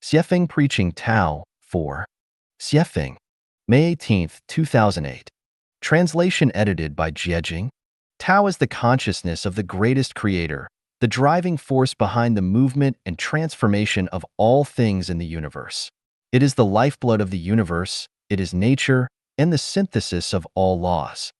Xiefeng Preaching Tao 4. Xiefeng, May 18, 2008. Translation edited by Jiejing. Tao is the consciousness of the greatest creator, the driving force behind the movement and transformation of all things in the universe. It is the lifeblood of the universe, it is nature, and the synthesis of all laws.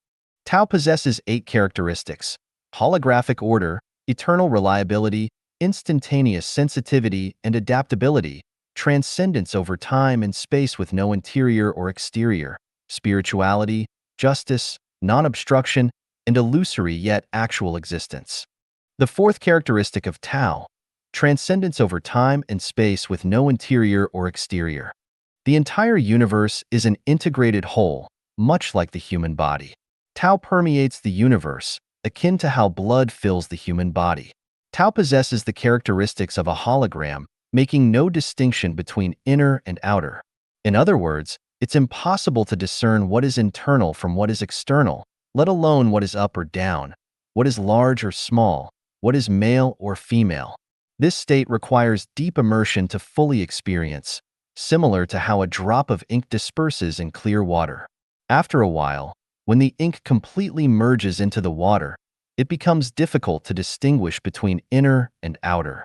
Tao possesses 8 characteristics: holographic order, eternal reliability, instantaneous sensitivity and adaptability, transcendence over time and space with no interior or exterior, spirituality, justice, non-obstruction, and illusory yet actual existence. The 4th characteristic of Tao, transcendence over time and space with no interior or exterior. The entire universe is an integrated whole, much like the human body. Tao permeates the universe, akin to how blood fills the human body. Tao possesses the characteristics of a hologram, making no distinction between inner and outer. In other words, it's impossible to discern what is internal from what is external, let alone what is up or down, what is large or small, what is male or female. This state requires deep immersion to fully experience, similar to how a drop of ink disperses in clear water. After a while, when the ink completely merges into the water, it becomes difficult to distinguish between inner and outer.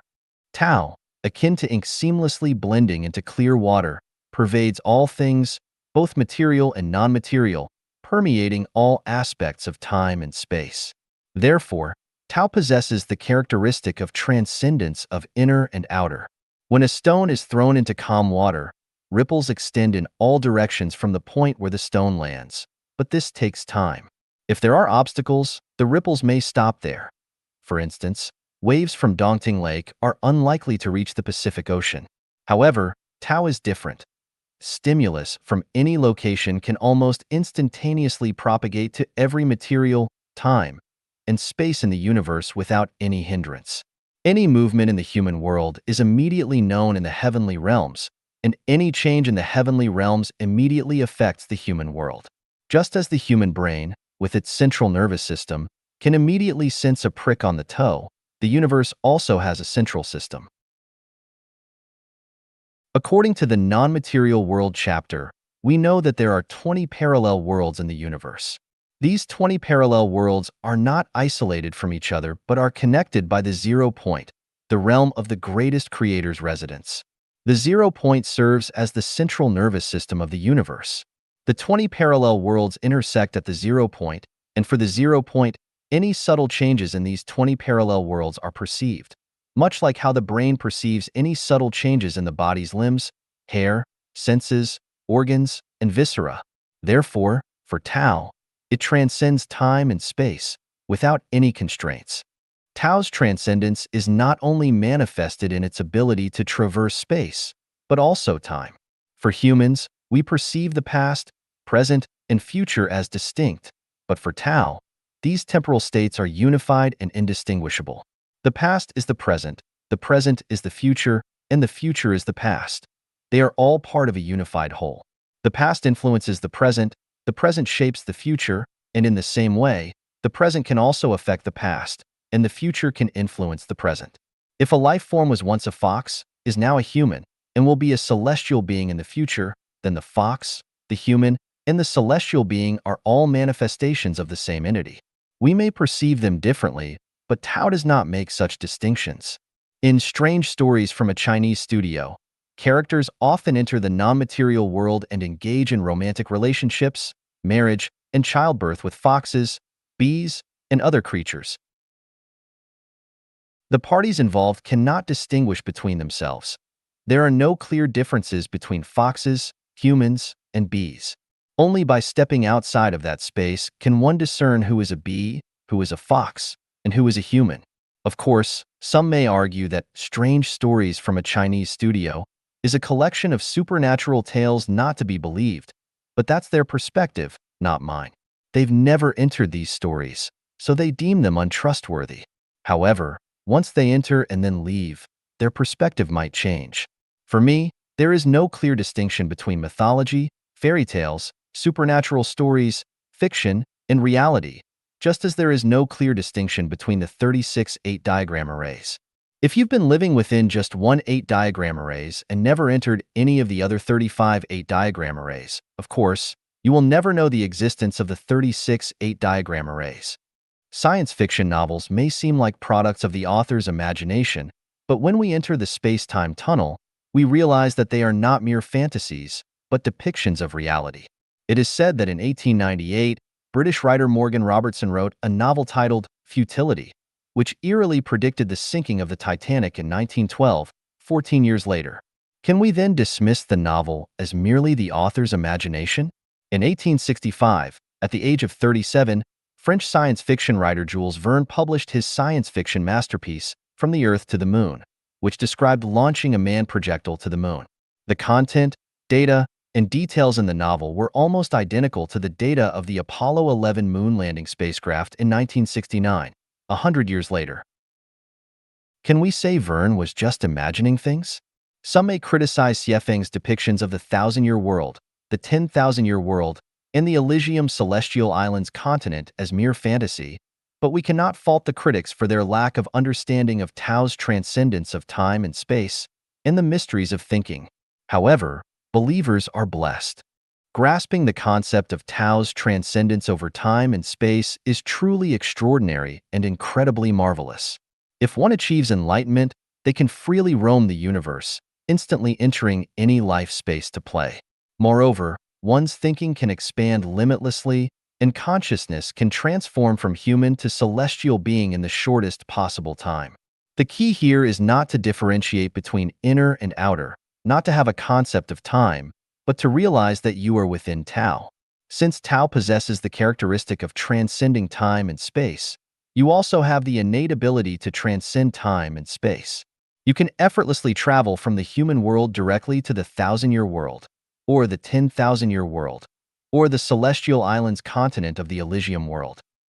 Tao, akin to ink seamlessly blending into clear water, pervades all things, both material and non-material, permeating all aspects of time and space. Therefore, Tao possesses the characteristic of transcendence of inner and outer. When a stone is thrown into calm water, ripples extend in all directions from the point where the stone lands. But this takes time. If there are obstacles, the ripples may stop there. For instance, waves from Dongting Lake are unlikely to reach the Pacific Ocean. However, Tao is different. Stimulus from any location can almost instantaneously propagate to every material, time, and space in the universe without any hindrance. Any movement in the human world is immediately known in the heavenly realms, and any change in the heavenly realms immediately affects the human world. Just as the human brain, with its central nervous system, can immediately sense a prick on the toe, the universe also has a central system. According to the non-material world chapter, we know that there are 20 parallel worlds in the universe. These 20 parallel worlds are not isolated from each other but are connected by the 0 point, the realm of the greatest creator's residence. The 0 point serves as the central nervous system of the universe. The 20 parallel worlds intersect at the 0 point, and for the 0 point, any subtle changes in these 20 parallel worlds are perceived, much like how the brain perceives any subtle changes in the body's limbs, hair, senses, organs, and viscera. Therefore, for Tao, it transcends time and space, without any constraints. Tao's transcendence is not only manifested in its ability to traverse space, but also time. For humans, we perceive the past, present, and future as distinct, but for Tao, these temporal states are unified and indistinguishable. The past is the present is the future, and the future is the past. They are all part of a unified whole. The past influences the present shapes the future, and in the same way, the present can also affect the past, and the future can influence the present. If a life form was once a fox, is now a human, and will be a celestial being in the future, then the fox, the human, and the celestial being are all manifestations of the same entity. We may perceive them differently, but Tao does not make such distinctions. In Strange Stories from a Chinese Studio, characters often enter the non-material world and engage in romantic relationships, marriage, and childbirth with foxes, bees, and other creatures. The parties involved cannot distinguish between themselves. There are no clear differences between foxes, humans, and bees. Only by stepping outside of that space can one discern who is a bee, who is a fox, and who is a human. Of course, some may argue that Strange Stories from a Chinese Studio is a collection of supernatural tales not to be believed, but that's their perspective, not mine. They've never entered these stories, so they deem them untrustworthy. However, once they enter and then leave, their perspective might change. For me, there is no clear distinction between mythology, fairy tales, supernatural stories, fiction, and reality, just as there is no clear distinction between the 36 8-diagram arrays. If you've been living within just one 8-diagram arrays and never entered any of the other 35 8-diagram arrays, of course, you will never know the existence of the 36 8-diagram arrays. Science fiction novels may seem like products of the author's imagination, but when we enter the space-time tunnel, we realize that they are not mere fantasies, but depictions of reality. It is said that in 1898, British writer Morgan Robertson wrote a novel titled Futility, which eerily predicted the sinking of the Titanic in 1912, 14 years later. Can we then dismiss the novel as merely the author's imagination? In 1865, at the age of 37, French science fiction writer Jules Verne published his science fiction masterpiece, From the Earth to the Moon, which described launching a manned projectile to the moon. The content, data, and details in the novel were almost identical to the data of the Apollo 11 moon landing spacecraft in 1969, 100 years later. Can we say Verne was just imagining things? Some may criticize Sieffing's depictions of the thousand-year world, the 10,000-year world, and the Elysium Celestial Islands continent as mere fantasy, but we cannot fault the critics for their lack of understanding of Tao's transcendence of time and space and the mysteries of thinking. However, believers are blessed. Grasping the concept of Tao's transcendence over time and space is truly extraordinary and incredibly marvelous. If one achieves enlightenment, they can freely roam the universe, instantly entering any life space to play. Moreover, one's thinking can expand limitlessly, and consciousness can transform from human to celestial being in the shortest possible time. The key here is not to differentiate between inner and outer, not to have a concept of time, but to realize that you are within Tao. Since Tao possesses the characteristic of transcending time and space, you also have the innate ability to transcend time and space. You can effortlessly travel from the human world directly to the thousand-year world, or the 10,000-year world, or the celestial islands continent of the Elysium world.